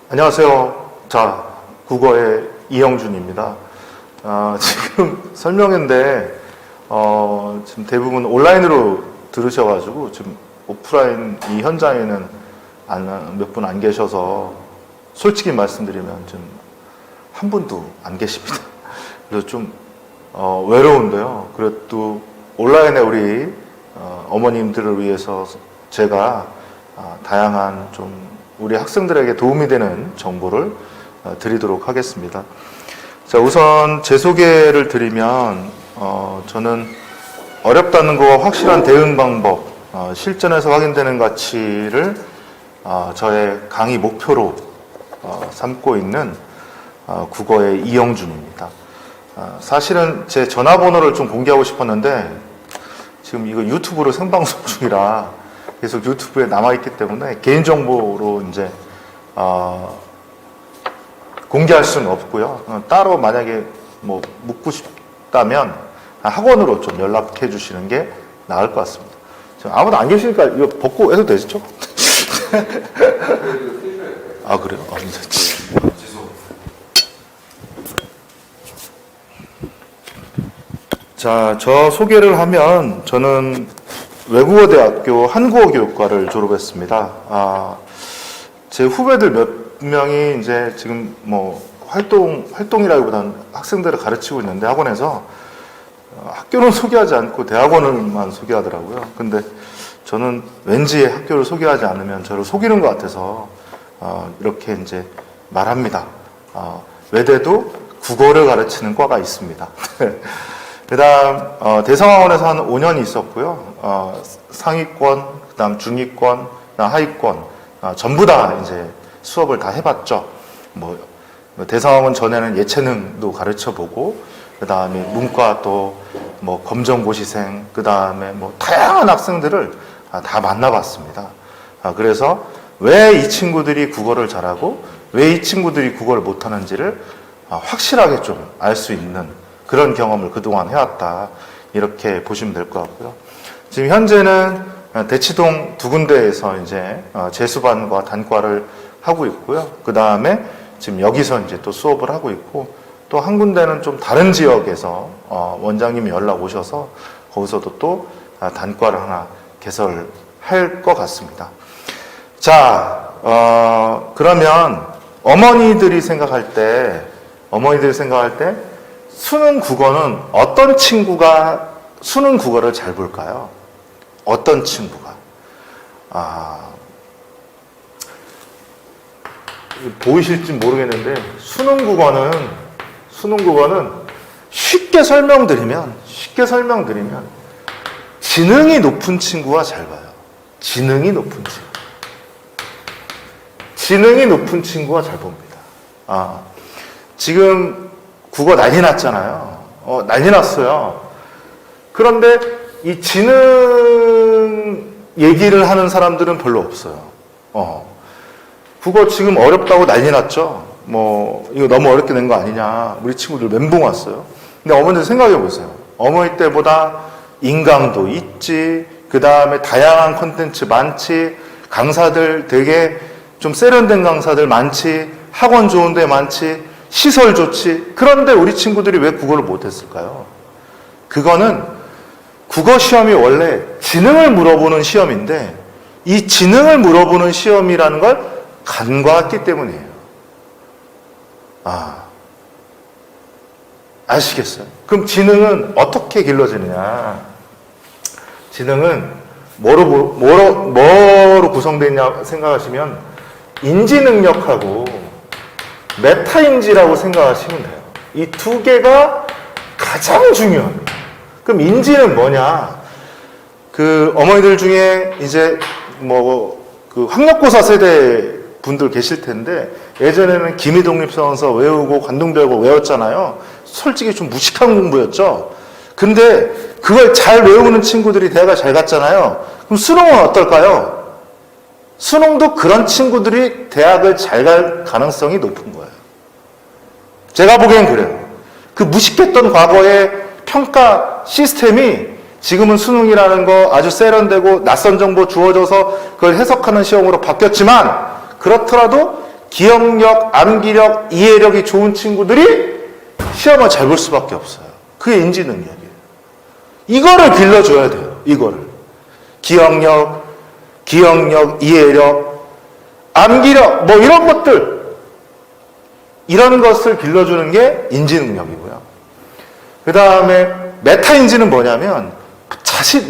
안녕하세요. 자, 국어의 이영준입니다. 지금 설명인데, 지금 대부분 온라인으로 들으셔가지고, 지금 오프라인 이 현장에는 몇 분 안 계셔서, 솔직히 말씀드리면 좀 한 분도 안 계십니다. 그래서 좀, 외로운데요. 그래도 온라인에 우리 어머님들을 위해서 제가 다양한 좀 우리 학생들에게 도움이 되는 정보를 드리도록 하겠습니다. 자, 우선 제 소개를 드리면 저는 어렵다는 것과 확실한 대응 방법, 실전에서 확인되는 가치를 저의 강의 목표로 삼고 있는 국어의 이영준입니다. 사실은 제 전화번호를 좀 공개하고 싶었는데 지금 이거 유튜브로 생방송 중이라 계속 유튜브에 남아있기 때문에 개인정보로 이제 공개할 수는 없고요. 따로 만약에 뭐 묻고 싶다면 학원으로 좀 연락해 주시는 게 나을 것 같습니다. 아무도 안 계시니까 이거 벗고 해도 되죠? 아, 그래요? 자, 저 소개를 하면 저는 외국어대학교 한국어교육과를 졸업했습니다. 제 후배들 몇 명이 이제 지금 뭐 활동이라기보다는 학생들을 가르치고 있는데 학원에서 학교는 소개하지 않고 대학원을만 소개하더라고요. 근데 저는 왠지 학교를 소개하지 않으면 저를 속이는 것 같아서 이렇게 이제 말합니다. 외대도 국어를 가르치는 과가 있습니다. 그 다음, 대성학원에서 한 5년 있었고요. 상위권, 그 다음 중위권, 하위권, 전부 다 이제 수업을 다 해봤죠. 뭐, 대성학원 전에는 예체능도 가르쳐 보고, 그 다음에 문과 또, 뭐, 검정고시생, 그 다음에 뭐, 다양한 학생들을 다 만나봤습니다. 그래서 왜 이 친구들이 국어를 잘하고, 왜 이 친구들이 국어를 못하는지를 확실하게 좀 알 수 있는 그런 경험을 그동안 해왔다. 이렇게 보시면 될 것 같고요. 지금 현재는 대치동 두 군데에서 이제 재수반과 단과를 하고 있고요. 그 다음에 지금 여기서 이제 또 수업을 하고 있고, 또 한 군데는 좀 다른 지역에서 원장님이 연락 오셔서 거기서도 또 단과를 하나 개설할 것 같습니다. 자, 그러면 어머니들이 생각할 때 수능 국어는 어떤 친구가 수능 국어를 잘 볼까요? 어떤 친구가? 보이실지 모르겠는데 수능 국어는 쉽게 설명드리면 지능이 높은 친구가 잘 봐요. 지능이 높은 친구가 잘 봅니다. 지금 국어 난리 났잖아요. 난리 났어요. 그런데 이 지능 얘기를 하는 사람들은 별로 없어요. 국어 지금 어렵다고 난리 났죠. 뭐 이거 너무 어렵게 낸 거 아니냐. 우리 친구들 멘붕 왔어요. 근데 어머니들 생각해 보세요. 어머니 때보다 인강도 있지. 그 다음에 다양한 콘텐츠 많지. 강사들 되게 좀 세련된 강사들 많지. 학원 좋은 데 많지. 시설 좋지. 그런데 우리 친구들이 왜 국어를 못했을까요? 그거는 국어 시험이 원래 지능을 물어보는 시험인데 이 지능을 물어보는 시험이라는 걸 간과했기 때문이에요. 아시겠어요? 그럼 지능은 어떻게 길러지느냐? 지능은 뭐로 구성되어 있냐 생각하시면 인지 능력하고 메타인지라고 생각하시면 돼요. 이 두 개가 가장 중요합니다. 그럼 인지는 뭐냐? 그 어머니들 중에 이제 그 학력고사 세대 분들 계실 텐데 예전에는 김희독립선서 외우고 관동별고 외웠잖아요. 솔직히 좀 무식한 공부였죠. 근데 그걸 잘 외우는 친구들이 대학을 잘 갔잖아요. 그럼 수능은 어떨까요? 수능도 그런 친구들이 대학을 잘 갈 가능성이 높은 거예요. 제가 보기엔 그래요. 그 무식했던 과거의 평가 시스템이 지금은 수능이라는 거 아주 세련되고 낯선 정보 주어져서 그걸 해석하는 시험으로 바뀌었지만 그렇더라도 기억력, 암기력, 이해력이 좋은 친구들이 시험을 잘 볼 수밖에 없어요. 그게 인지 능력이에요. 이거를 길러줘야 돼요. 이거를. 기억력, 이해력, 암기력, 뭐 이런 것들, 이런 것을 길러주는 게 인지 능력이고요. 그 다음에 메타인지는 뭐냐면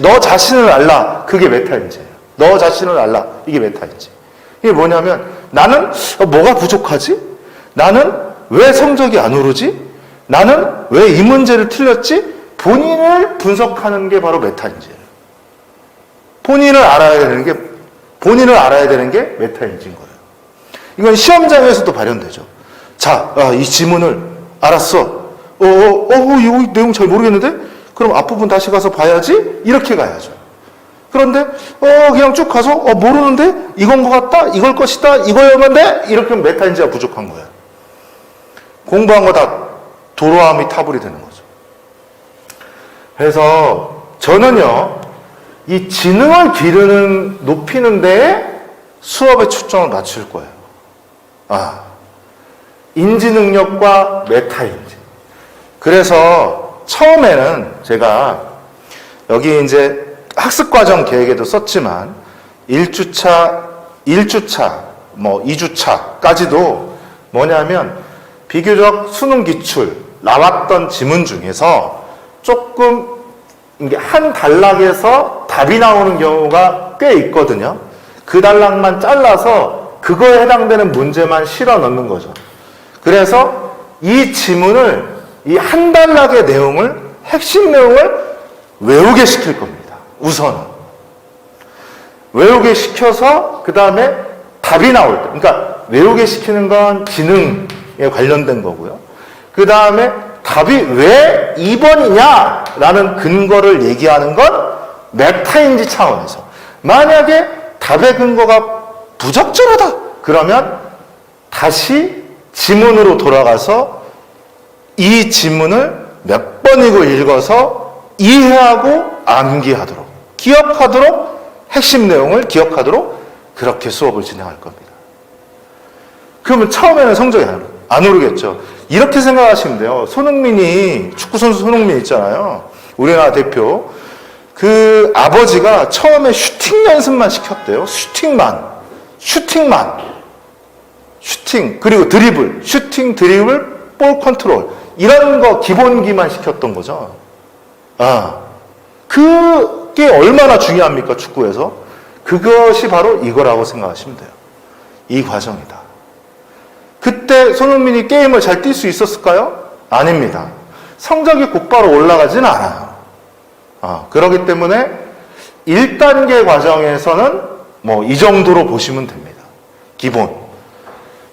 너 자신을 알라. 그게 메타인지예요. 너 자신을 알라. 이게 메타인지. 이게 뭐냐면 나는 뭐가 부족하지? 나는 왜 성적이 안 오르지? 나는 왜 이 문제를 틀렸지? 본인을 분석하는 게 바로 메타인지예요. 본인을 알아야 되는 게 메타인지인 거예요. 이건 시험장에서도 발현되죠. 자, 이 지문을 알았어. 이거 내용 잘 모르겠는데? 그럼 앞부분 다시 가서 봐야지? 이렇게 가야죠. 그런데, 그냥 쭉 가서, 모르는데? 이건 것 같다? 이걸 것이다? 이거였는데? 이렇게 하면 메타인지가 부족한 거예요. 공부한 거 다 도로함이 타불이 되는 거죠. 그래서 저는요, 이 지능을 높이는 데에 수업의 초점을 맞출 거예요. 인지 능력과 메타인지. 그래서 처음에는 제가 여기 이제 학습과정 계획에도 썼지만 1주차, 2주차까지도 뭐냐면 비교적 수능 기출 나왔던 지문 중에서 조금 이게 한 단락에서 답이 나오는 경우가 꽤 있거든요. 그 단락만 잘라서 그거에 해당되는 문제만 실어 넣는 거죠. 그래서 이 지문을 이 한 단락의 내용을 핵심 내용을 외우게 시킬 겁니다. 우선은 외우게 시켜서 그 다음에 답이 나올 때, 그러니까 외우게 시키는 건 지능에 관련된 거고요. 그 다음에 답이 왜 2번이냐라는 근거를 얘기하는 건 메타인지 차원에서. 만약에 답의 근거가 부적절하다 그러면 다시 지문으로 돌아가서 이 지문을 몇 번이고 읽어서 이해하고 암기하도록, 기억하도록, 핵심 내용을 기억하도록 그렇게 수업을 진행할 겁니다. 그러면 처음에는 성적이 안 오르겠죠. 이렇게 생각하시면 돼요. 축구선수 손흥민 있잖아요. 우리나라 대표. 그 아버지가 처음에 슈팅 연습만 시켰대요. 슈팅, 그리고 드리블, 슈팅, 드리블, 볼 컨트롤. 이런 거 기본기만 시켰던 거죠. 그게 얼마나 중요합니까, 축구에서? 그것이 바로 이거라고 생각하시면 돼요. 이 과정이다. 그때 손흥민이 게임을 잘 뛸 수 있었을까요? 아닙니다. 성적이 곧바로 올라가진 않아요. 그렇기 때문에 1단계 과정에서는 이 정도로 보시면 됩니다. 기본.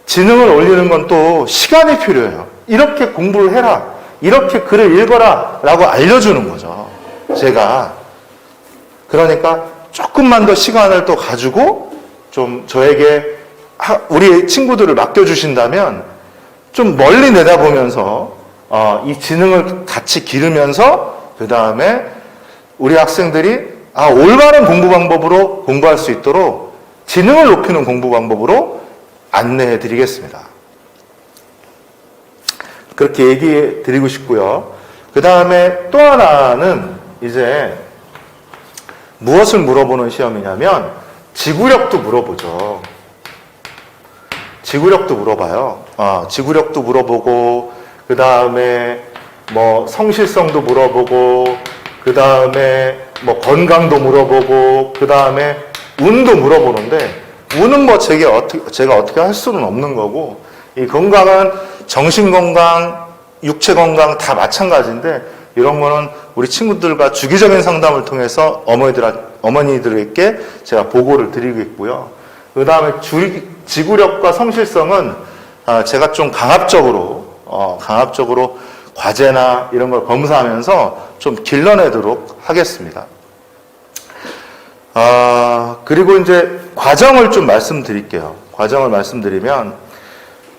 지능을 올리는 건 또 시간이 필요해요. 이렇게 공부를 해라. 이렇게 글을 읽어라. 라고 알려주는 거죠. 제가. 그러니까 조금만 더 시간을 또 가지고 좀 저에게 우리 친구들을 맡겨주신다면 좀 멀리 내다보면서 이 지능을 같이 기르면서 그 다음에 우리 학생들이 올바른 공부 방법으로 공부할 수 있도록 지능을 높이는 공부 방법으로 안내해 드리겠습니다. 그렇게 얘기해 드리고 싶고요. 그 다음에 또 하나는 이제 무엇을 물어보는 시험이냐면 지구력도 물어보죠. 지구력도 물어봐요. 지구력도 물어보고, 그 다음에 성실성도 물어보고, 그 다음에 건강도 물어보고, 그 다음에 운도 물어보는데, 운은 제가 어떻게 할 수는 없는 거고, 이 건강은 정신 건강, 육체 건강 다 마찬가지인데, 이런 거는 우리 친구들과 주기적인 상담을 통해서 어머니들에게 제가 보고를 드리겠고요. 그 다음에 지구력과 성실성은 제가 좀 강압적으로 과제나 이런 걸 검사하면서 좀 길러내도록 하겠습니다. 그리고 이제 과정을 좀 말씀드릴게요. 과정을 말씀드리면,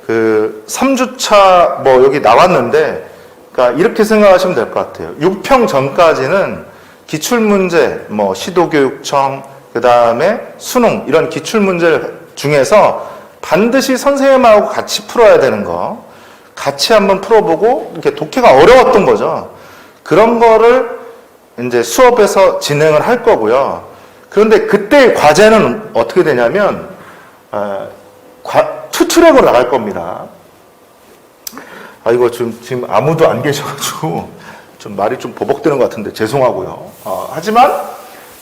3주차 여기 나왔는데, 그러니까 이렇게 생각하시면 될 것 같아요. 6평 전까지는 기출문제, 시도교육청, 그 다음에 수능, 이런 기출문제 중에서 반드시 선생님하고 같이 풀어야 되는 거, 같이 한번 풀어보고, 이렇게 독해가 어려웠던 거죠. 그런 거를 이제 수업에서 진행을 할 거고요. 그런데 그때 과제는 어떻게 되냐면, 투트랙으로 나갈 겁니다. 이거 지금 아무도 안 계셔가지고, 좀 말이 좀 버벅대는 것 같은데 죄송하고요. 하지만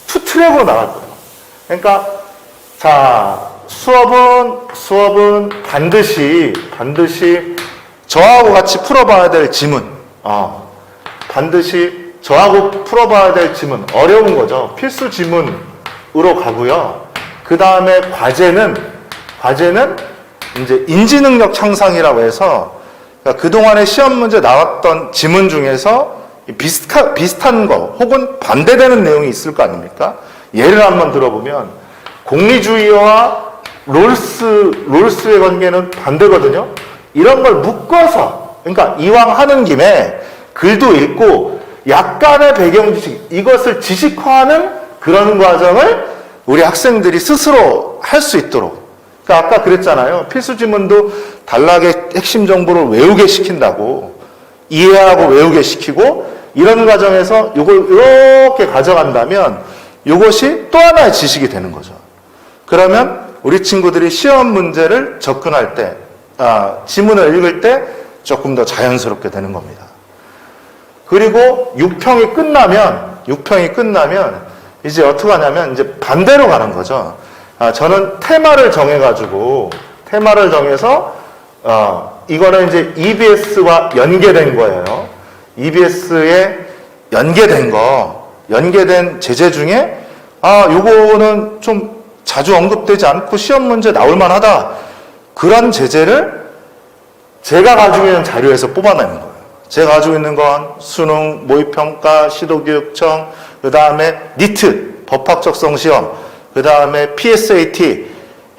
투트랙으로 나갈 거예요. 그러니까, 자, 수업은 반드시 저하고 같이 풀어봐야 될 지문, 반드시 저하고 풀어봐야 될 지문, 어려운 거죠. 필수 지문으로 가고요. 그 다음에 과제는 이제 인지능력 향상이라고 해서, 그러니까 그동안에 시험 문제 나왔던 지문 중에서 비슷한 거, 혹은 반대되는 내용이 있을 거 아닙니까? 예를 한번 들어보면, 공리주의와 롤스의 관계는 반대거든요. 이런 걸 묶어서, 그러니까 이왕 하는 김에 글도 읽고 약간의 배경 지식, 이것을 지식화하는 그런 과정을 우리 학생들이 스스로 할 수 있도록. 그러니까 아까 그랬잖아요. 필수 지문도 단락의 핵심 정보를 외우게 시킨다고. 이해하고 외우게 시키고, 이런 과정에서 이걸 이렇게 가져간다면 이것이 또 하나의 지식이 되는 거죠. 그러면 우리 친구들이 시험 문제를 접근할 때, 지문을 읽을 때 조금 더 자연스럽게 되는 겁니다. 그리고 6평이 끝나면 이제 어떻게 하냐면 이제 반대로 가는 거죠. 저는 테마를 정해서 이거는 이제 EBS와 연계된 거예요. EBS에 연계된 제재 중에 요거는 좀 자주 언급되지 않고 시험 문제 나올 만하다. 그런 제재를 제가 가지고 있는 자료에서 뽑아내는 거예요. 제가 가지고 있는 건 수능, 모의평가, 시도교육청, 그 다음에 니트, 법학적성시험, 그 다음에 PSAT,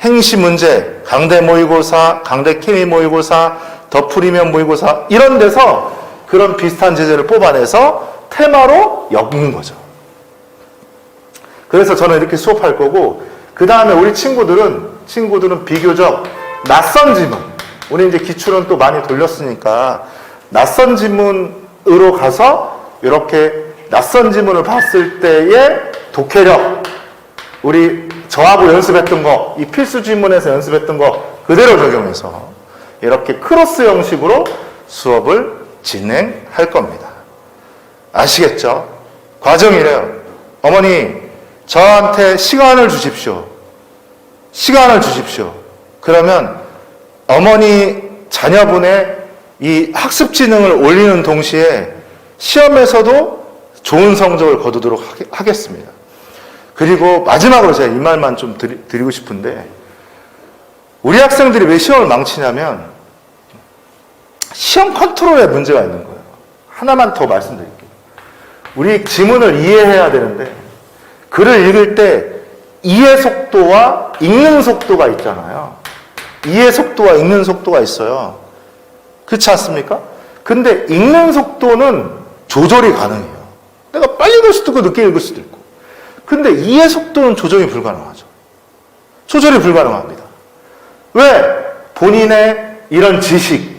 행시문제, 강대 모의고사, 강대 케미 모의고사, 더 프리미엄 모의고사, 이런 데서 그런 비슷한 제재를 뽑아내서 테마로 엮는 거죠. 그래서 저는 이렇게 수업할 거고, 그 다음에 우리 친구들은 비교적 낯선 지문, 우리 이제 기출은 또 많이 돌렸으니까 낯선 지문으로 가서 이렇게 낯선 지문을 봤을 때의 독해력, 우리 저하고 연습했던 거, 이 필수 지문에서 연습했던 거 그대로 적용해서 이렇게 크로스 형식으로 수업을 진행할 겁니다. 아시겠죠? 과정이래요. 어머니, 저한테 시간을 주십시오. 그러면 어머니 자녀분의 이 학습 지능을 올리는 동시에 시험에서도 좋은 성적을 거두도록 하겠습니다. 그리고 마지막으로 제가 이 말만 좀 드리고 싶은데, 우리 학생들이 왜 시험을 망치냐면 시험 컨트롤에 문제가 있는 거예요. 하나만 더 말씀드릴게요. 우리 지문을 이해해야 되는데 글을 읽을 때 이해 속도와 읽는 속도가 있잖아요. 이해 속도와 읽는 속도가 있어요. 그렇지 않습니까? 근데 읽는 속도는 조절이 가능해요. 내가 빨리 읽을 수도 있고 늦게 읽을 수도 있고. 근데 이해 속도는 조절이 불가능하죠. 조절이 불가능합니다. 왜? 본인의 이런 지식,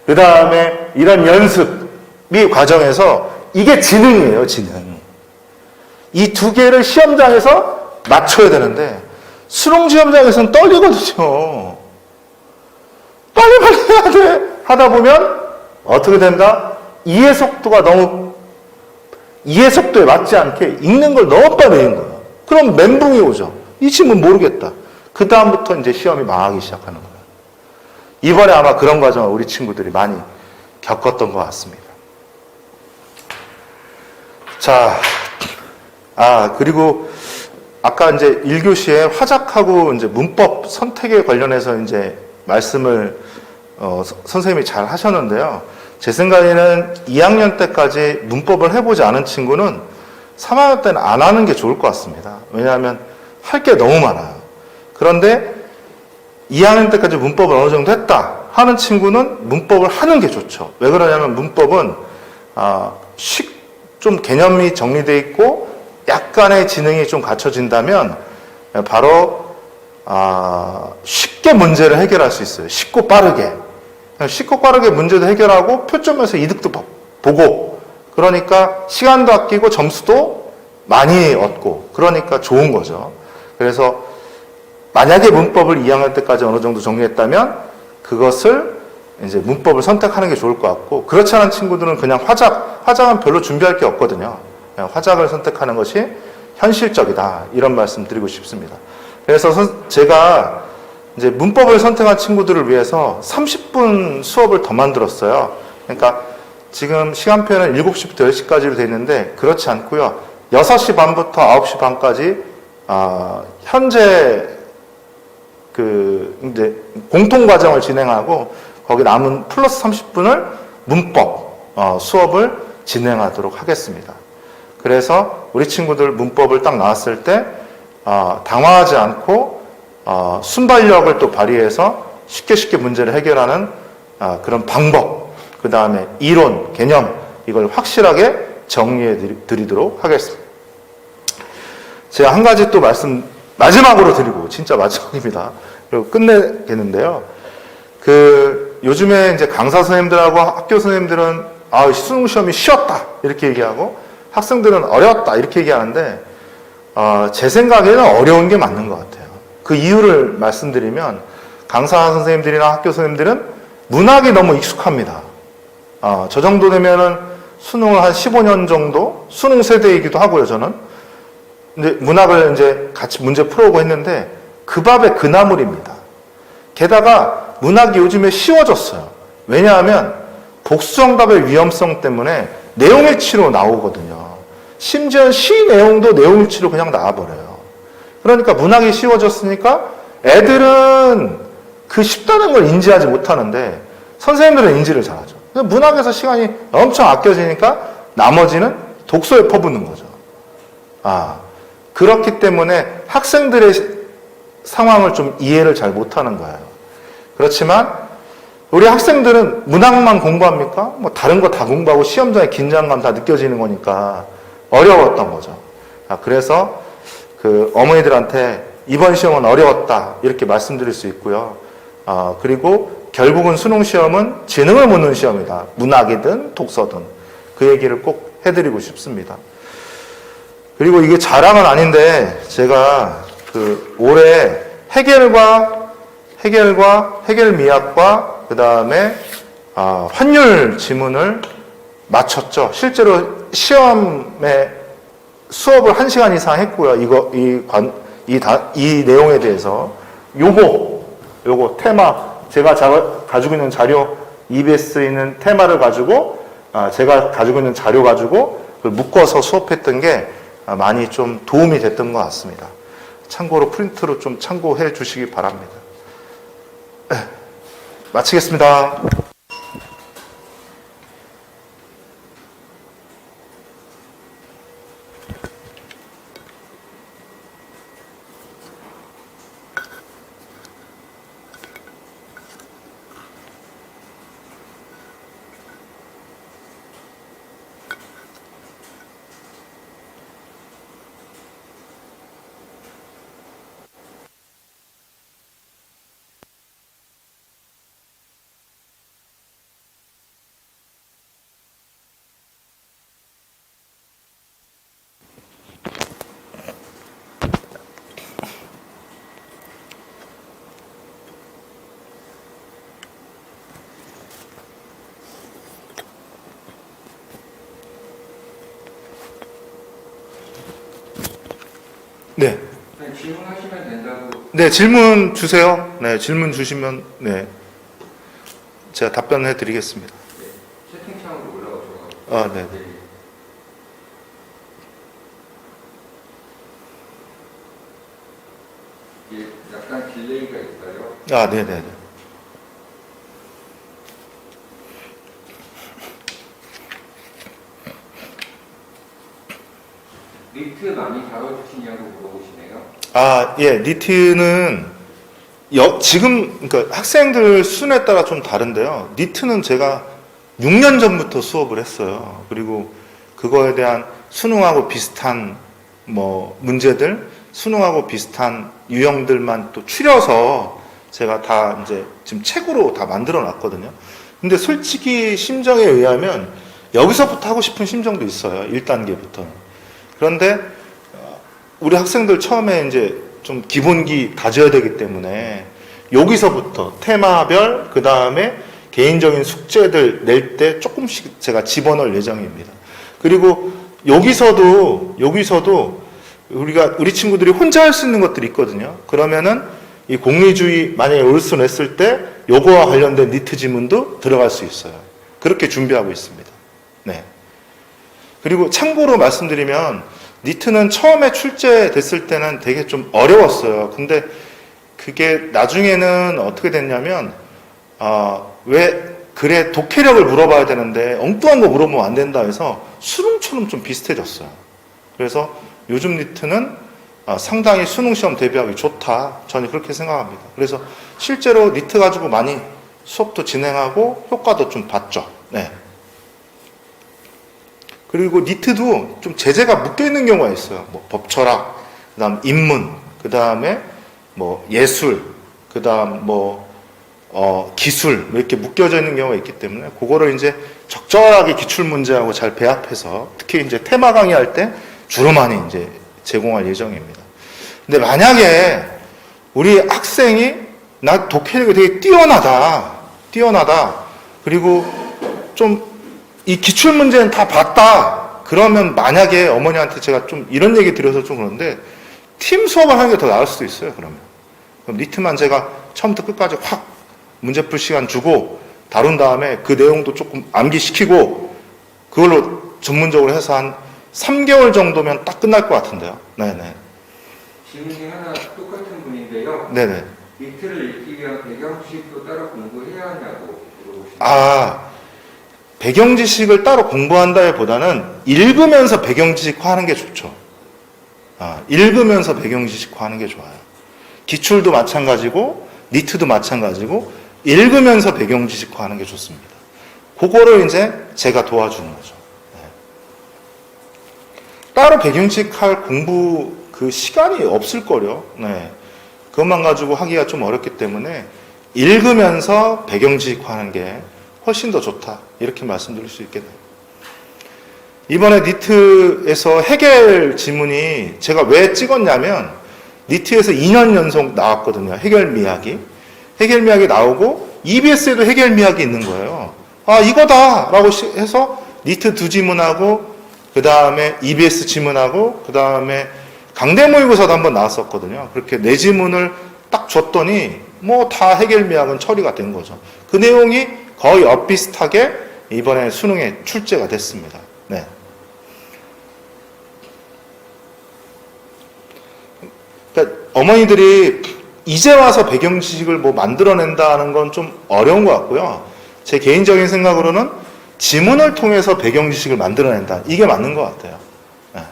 그 다음에 이런 연습이 과정에서 이게 지능이에요, 지능. 이 두 개를 시험장에서 맞춰야 되는데 수능 시험장에서는 떨리거든요. 빨리 해야 돼. 하다 보면 어떻게 된다? 이해 속도에 맞지 않게 읽는 걸 너무 빨리 읽는 거예요. 그럼 멘붕이 오죠. 이 친구는 모르겠다. 그 다음부터 이제 시험이 망하기 시작하는 거예요. 이번에 아마 그런 과정을 우리 친구들이 많이 겪었던 것 같습니다. 자, 그리고 아까 이제 1교시에 화작하고 이제 문법 선택에 관련해서 이제 말씀을 선생님이 잘 하셨는데요. 제 생각에는 2학년 때까지 문법을 해보지 않은 친구는 3학년 때는 안 하는 게 좋을 것 같습니다. 왜냐하면 할 게 너무 많아요. 그런데 2학년 때까지 문법을 어느 정도 했다 하는 친구는 문법을 하는 게 좋죠. 왜 그러냐면 문법은 좀 개념이 정리되어 있고 약간의 지능이 좀 갖춰진다면 바로 쉽게 문제를 해결할 수 있어요. 쉽고 빠르게. 쉽고 빠르게 문제도 해결하고 표점에서 이득도 보고, 그러니까 시간도 아끼고 점수도 많이 얻고, 그러니까 좋은 거죠. 그래서 만약에 문법을 2학년 때까지 어느 정도 정리했다면 그것을 이제 문법을 선택하는 게 좋을 것 같고, 그렇지 않은 친구들은 그냥 화작은 별로 준비할 게 없거든요. 그냥 화작을 선택하는 것이 현실적이다, 이런 말씀 드리고 싶습니다. 그래서 제가 이제 문법을 선택한 친구들을 위해서 30분 수업을 더 만들었어요. 그러니까 지금 시간표는 7시부터 10시까지로 되어 있는데 그렇지 않고요. 6시 반부터 9시 반까지 현재 이제 공통 과정을 진행하고, 거기 남은 플러스 30분을 문법 수업을 진행하도록 하겠습니다. 그래서 우리 친구들 문법을 딱 나왔을 때 당황하지 않고 순발력을 또 발휘해서 쉽게 문제를 해결하는 그런 방법, 그 다음에 이론, 개념, 이걸 확실하게 정리해 드리도록 하겠습니다. 제가 한 가지 또 말씀 마지막으로 드리고, 진짜 마지막입니다. 그리고 끝내겠는데요. 요즘에 이제 강사 선생님들하고 학교 선생님들은 수능 시험이 쉬웠다 이렇게 얘기하고, 학생들은 어려웠다 이렇게 얘기하는데, 제 생각에는 어려운 게 맞는 것 같아요. 그 이유를 말씀드리면, 강사 선생님들이나 학교 선생님들은 문학이 너무 익숙합니다. 저 정도 되면은 수능을 한 15년 정도, 수능 세대이기도 하고요, 저는. 근데 문학을 이제 같이 문제 풀어오고 했는데, 그 밥의 그 나물입니다. 게다가 문학이 요즘에 쉬워졌어요. 왜냐하면 복수정답의 위험성 때문에 내용일치로 나오거든요. 심지어 시 내용도 내용일치로 그냥 나와버려요. 그러니까 문학이 쉬워졌으니까 애들은 그 쉽다는 걸 인지하지 못하는데 선생님들은 인지를 잘하죠. 문학에서 시간이 엄청 아껴지니까 나머지는 독서에 퍼붓는 거죠. 그렇기 때문에 학생들의 상황을 좀 이해를 잘 못하는 거예요. 그렇지만 우리 학생들은 문학만 공부합니까? 뭐 다른 거 다 공부하고 시험장에 긴장감 다 느껴지는 거니까 어려웠던 거죠. 그래서 어머니들한테 이번 시험은 어려웠다 이렇게 말씀드릴 수 있고요. 그리고 결국은 수능 시험은 지능을 묻는 시험이다. 문학이든 독서든 그 얘기를 꼭 해드리고 싶습니다. 그리고 이게 자랑은 아닌데 제가 올해 해결미학과 그 다음에 환율 지문을 맞췄죠. 실제로 시험에 수업을 1시간 이상 했고요. 이 내용에 대해서 요거 테마, 제가 가지고 있는 자료, EBS에 있는 테마를 가지고 제가 가지고 있는 자료 가지고 묶어서 수업했던 게 많이 좀 도움이 됐던 것 같습니다. 참고로 프린트로 좀 참고해 주시기 바랍니다. 마치겠습니다. 네. 네, 질문하시면 된다고. 네, 질문 주세요. 네, 질문 주시면 네, 제가 답변해 드리겠습니다. 네, 채팅창으로 올라가셔서. 네. 이게 약간 딜레이가 있어요. 네네네. 니트 많이 다뤄주시냐고 물어보시네요. 예, 니트는 지금 그러니까 학생들 수준에 따라 좀 다른데요. 니트는 제가 6년 전부터 수업을 했어요. 그리고 그거에 대한 수능하고 비슷한 문제들, 수능하고 비슷한 유형들만 또 추려서 제가 다 이제 지금 책으로 다 만들어 놨거든요. 근데 솔직히 심정에 의하면 여기서부터 하고 싶은 심정도 있어요. 1단계부터는. 그런데 우리 학생들 처음에 이제 좀 기본기 다져야 되기 때문에 여기서부터 테마별, 그 다음에 개인적인 숙제들 낼 때 조금씩 제가 집어넣을 예정입니다. 그리고 여기서도 우리 친구들이 혼자 할 수 있는 것들이 있거든요. 그러면은 이 공리주의 만약에 올수 냈을 때 요거와 관련된 니트 지문도 들어갈 수 있어요. 그렇게 준비하고 있습니다. 네. 그리고 참고로 말씀드리면 니트는 처음에 출제됐을 때는 되게 좀 어려웠어요. 근데 그게 나중에는 어떻게 됐냐면 왜 그래 독해력을 물어봐야 되는데 엉뚱한 거 물어보면 안 된다 해서 수능처럼 좀 비슷해졌어요. 그래서 요즘 니트는 상당히 수능 시험 대비하기 좋다. 저는 그렇게 생각합니다. 그래서 실제로 니트 가지고 많이 수업도 진행하고 효과도 좀 봤죠. 네. 그리고 니트도 좀 제재가 묶여 있는 경우가 있어요. 뭐 법철학, 그다음 인문, 그다음에 뭐 예술, 그다음 뭐 기술 이렇게 묶여져 있는 경우가 있기 때문에 그거를 이제 적절하게 기출 문제하고 잘 배합해서 특히 이제 테마 강의할 때 주로 많이 이제 제공할 예정입니다. 근데 만약에 우리 학생이 나 독해력이 되게 뛰어나다. 그리고 좀 이 기출 문제는 다 봤다. 그러면 만약에 어머니한테 제가 좀 이런 얘기 드려서 좀 그런데 팀 수업을 하는 게 더 나을 수도 있어요. 그럼 니트만 제가 처음부터 끝까지 확 문제풀 시간 주고 다룬 다음에 그 내용도 조금 암기시키고 그걸로 전문적으로 해서 한 3개월 정도면 딱 끝날 것 같은데요. 네네. 질문이 하나 똑같은 분인데요. 네네. 니트를 읽기 위한 배경 지식도 따로 공부해야 하냐고 물어보시네요. 배경 지식을 따로 공부한다기보다는 읽으면서 배경 지식화하는 게 좋죠. 읽으면서 배경 지식화하는 게 좋아요. 기출도 마찬가지고 니트도 마찬가지고 읽으면서 배경 지식화하는 게 좋습니다. 그거를 이제 제가 도와주는 거죠. 네. 따로 배경 지식할 공부 그 시간이 없을 거요. 네. 그것만 가지고 하기가 좀 어렵기 때문에 읽으면서 배경 지식화하는 게 훨씬 더 좋다. 이렇게 말씀드릴 수 있겠네요. 이번에 니트에서 해겔 지문이 제가 왜 찍었냐면 니트에서 2년 연속 나왔거든요. 해겔 미학이. 해겔 미학이 나오고 EBS에도 해겔 미학이 있는 거예요. 이거다! 라고 해서 니트 2지문하고 그 다음에 EBS 지문하고 그 다음에 강대 모의고사도 한번 나왔었거든요. 그렇게 4지문을 딱 줬더니 뭐 다 해겔 미학은 처리가 된 거죠. 그 내용이 거의 엇비슷하게 이번에 수능에 출제가 됐습니다. 네. 그러니까 어머니들이 이제 와서 배경 지식을 뭐 만들어낸다는 건 좀 어려운 것 같고요. 제 개인적인 생각으로는 지문을 통해서 배경 지식을 만들어낸다. 이게 맞는 것 같아요. 네.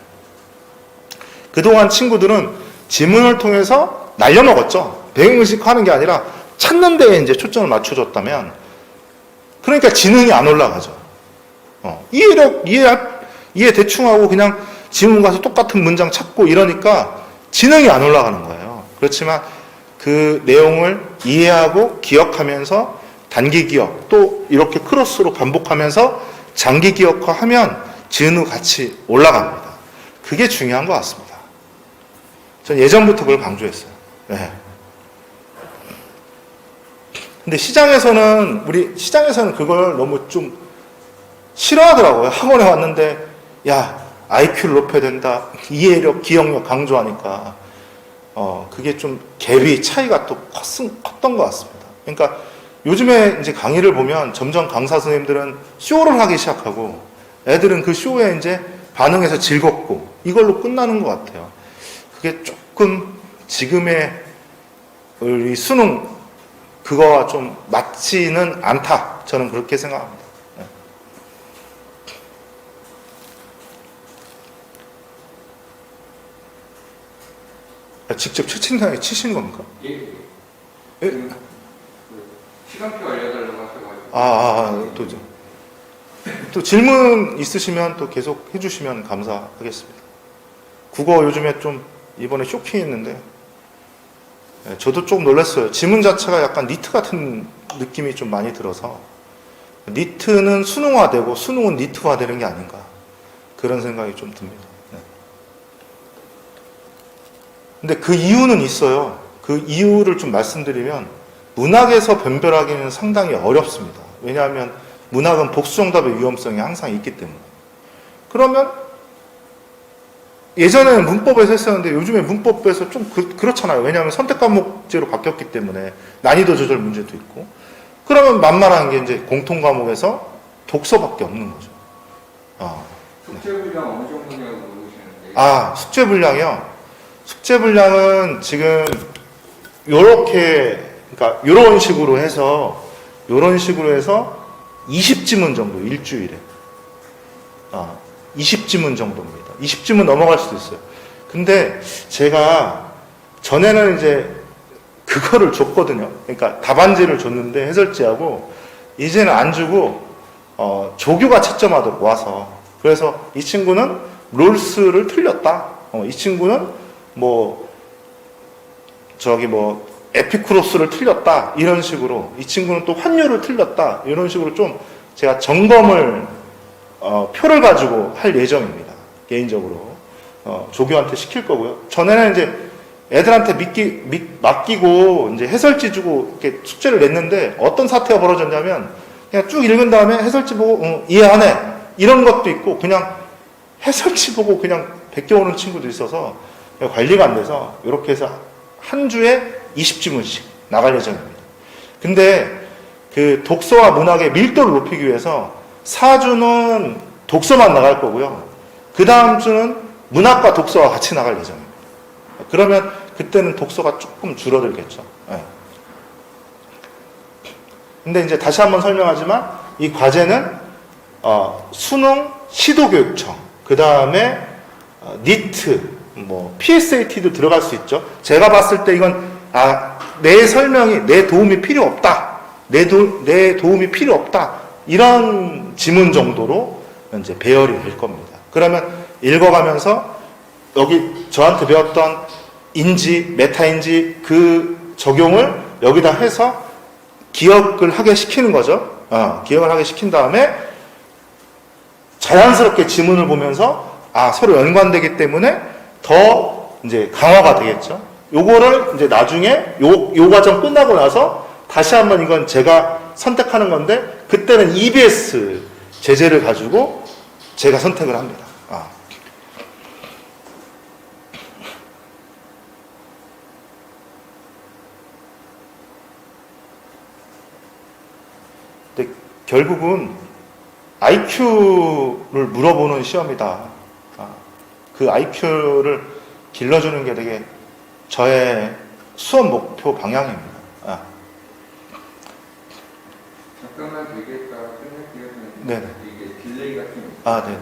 그동안 친구들은 지문을 통해서 날려먹었죠. 배경 지식 하는 게 아니라 찾는 데에 이제 초점을 맞춰줬다면 그러니까 지능이 안 올라가죠. 이해 대충 하고 그냥 지문 가서 똑같은 문장 찾고 이러니까 지능이 안 올라가는 거예요. 그렇지만 그 내용을 이해하고 기억하면서 단기 기억 또 이렇게 크로스로 반복하면서 장기 기억화하면 지능도 같이 올라갑니다. 그게 중요한 것 같습니다. 전 예전부터 그걸 강조했어요. 네. 근데 시장에서는 그걸 너무 좀 싫어하더라고요. 학원에 왔는데 야 IQ를 높여야 된다. 이해력, 기억력 강조하니까 그게 좀 갭이 차이가 또 컸던 것 같습니다. 그러니까 요즘에 이제 강의를 보면 점점 강사 선생님들은 쇼를 하기 시작하고 애들은 그 쇼에 이제 반응해서 즐겁고 이걸로 끝나는 것 같아요. 그게 조금 지금의 우리 수능 그거와 좀 맞지는 않다. 저는 그렇게 생각합니다. 네. 직접 치신 겁니까? 예. 예? 시간표 알려달라고 하셔가지고. 또 질문 있으시면 또 계속 해주시면 감사하겠습니다. 국어 요즘에 좀 이번에 쇼킹했는데 저도 좀 놀랐어요. 지문 자체가 약간 니트 같은 느낌이 좀 많이 들어서 니트는 수능화되고 수능은 니트화되는 게 아닌가 그런 생각이 좀 듭니다. 네. 근데 그 이유는 있어요. 그 이유를 좀 말씀드리면 문학에서 변별하기는 상당히 어렵습니다. 왜냐하면 문학은 복수정답의 위험성이 항상 있기 때문에. 그러면 예전에는 문법에서 했었는데 요즘에 문법에서 좀 그렇잖아요. 왜냐하면 선택 과목제로 바뀌었기 때문에 난이도 조절 문제도 있고. 그러면 만만한 게 이제 공통 과목에서 독서밖에 없는 거죠. 숙제 분량 어느 정도냐고 물으시는데. 숙제 분량이요. 숙제 분량은 지금 그러니까 요런 식으로 해서 20지문 정도 일주일에 20지문 정도입니다. 20지문 넘어갈 수도 있어요. 근데 제가 전에는 이제 그거를 줬거든요. 그러니까 답안지를 줬는데 해설지하고 이제는 안 주고 조교가 채점하도록 와서 그래서 이 친구는 롤스를 틀렸다. 이 친구는 에피쿠로스를 틀렸다. 이런 식으로 이 친구는 또 환율을 틀렸다. 이런 식으로 좀 제가 점검을 표를 가지고 할 예정입니다. 개인적으로 조교한테 시킬 거고요. 전에는 이제 애들한테 맡기고 이제 해설지 주고 이렇게 숙제를 냈는데 어떤 사태가 벌어졌냐면 그냥 쭉 읽은 다음에 해설지 보고 이해 안 해. 이런 것도 있고 그냥 해설지 보고 그냥 베껴오는 친구도 있어서 관리가 안 돼서 이렇게 해서 한 주에 20지문씩 나갈 예정입니다. 근데 그 독서와 문학의 밀도를 높이기 위해서 4주는 독서만 나갈 거고요. 그 다음 주는 문학과 독서와 같이 나갈 예정입니다. 그러면 그때는 독서가 조금 줄어들겠죠. 네. 근데 이제 다시 한번 설명하지만 이 과제는 수능 시도교육청, 그 다음에 니트, PSAT도 들어갈 수 있죠. 제가 봤을 때 이건 내 설명이 내 도움이 필요 없다. 내 도움이 필요 없다. 이런 지문 정도로 이제 배열이 될 겁니다. 그러면 읽어가면서 여기 저한테 배웠던 인지, 메타인지 그 적용을 여기다 해서 기억을 하게 시키는 거죠. 기억을 하게 시킨 다음에 자연스럽게 지문을 보면서 서로 연관되기 때문에 더 이제 강화가 되겠죠. 요거를 이제 나중에 요 과정 끝나고 나서 다시 한번 이건 제가 선택하는 건데 그때는 EBS 제재를 가지고 제가 선택을 합니다. 근데 결국은 IQ를 물어보는 시험이다. 그 IQ를 길러주는 게 되게 저의 수업 목표 방향입니다. 잠깐만 되겠다 끝낼게요. 네네. 이게 딜레이가 좀 있어요. 네네.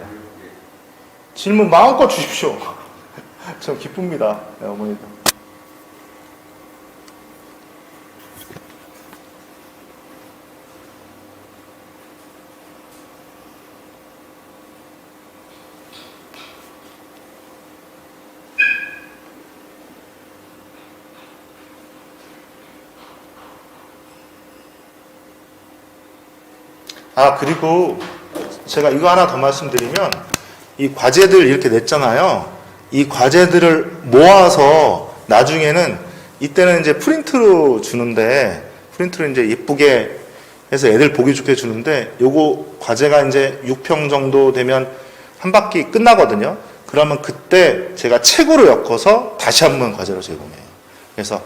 질문 마음껏 주십시오. 참 기쁩니다. 네, 어머니도. 그리고 제가 이거 하나 더 말씀드리면 이 과제들 이렇게 냈잖아요. 이 과제들을 모아서 나중에는 이때는 이제 프린트로 주는데 프린트로 이제 예쁘게 해서 애들 보기 좋게 주는데 요거 과제가 이제 6평 정도 되면 한 바퀴 끝나거든요. 그러면 그때 제가 책으로 엮어서 다시 한번 과제로 제공해요. 그래서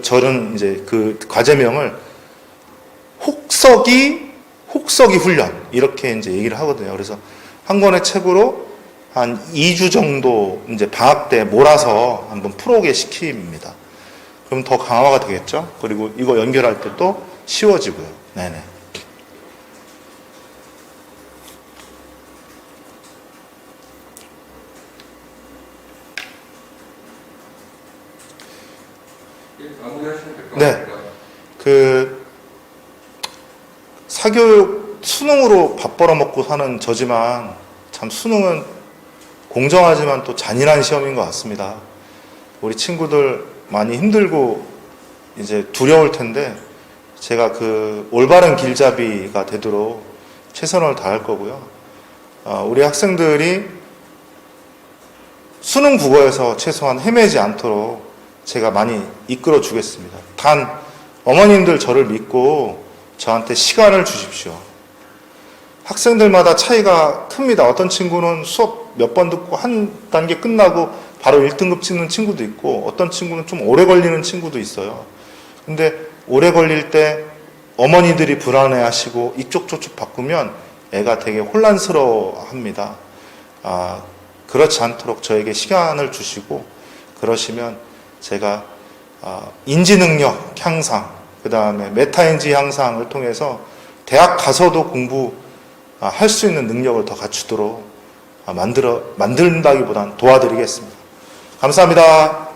저는 이제 그 과제명을 혹서기 훈련 이렇게 이제 얘기를 하거든요. 그래서 한 권의 책으로 한 2주 정도 이제 방학 때 몰아서 한번 풀어오게 시킵니다. 그럼 더 강화가 되겠죠. 그리고 이거 연결할 때 또 쉬워지고요. 네네. 마무리하시면 될 것 네. 같습니다. 사교육 수능으로 밥 벌어먹고 사는 저지만 참 수능은 공정하지만 또 잔인한 시험인 것 같습니다. 우리 친구들 많이 힘들고 이제 두려울 텐데 제가 그 올바른 길잡이가 되도록 최선을 다할 거고요. 우리 학생들이 수능 국어에서 최소한 헤매지 않도록 제가 많이 이끌어 주겠습니다. 단 어머님들 저를 믿고 저한테 시간을 주십시오. 학생들마다 차이가 큽니다. 어떤 친구는 수업 몇 번 듣고 한 단계 끝나고 바로 1등급 찍는 친구도 있고 어떤 친구는 좀 오래 걸리는 친구도 있어요. 근데 오래 걸릴 때 어머니들이 불안해하시고 이쪽 저쪽 바꾸면 애가 되게 혼란스러워합니다. 그렇지 않도록 저에게 시간을 주시고 그러시면 제가 인지능력 향상, 그 다음에 메타인지 향상을 통해서 대학 가서도 공부할 수 있는 능력을 더 갖추도록 만든다기보다는 도와드리겠습니다. 감사합니다.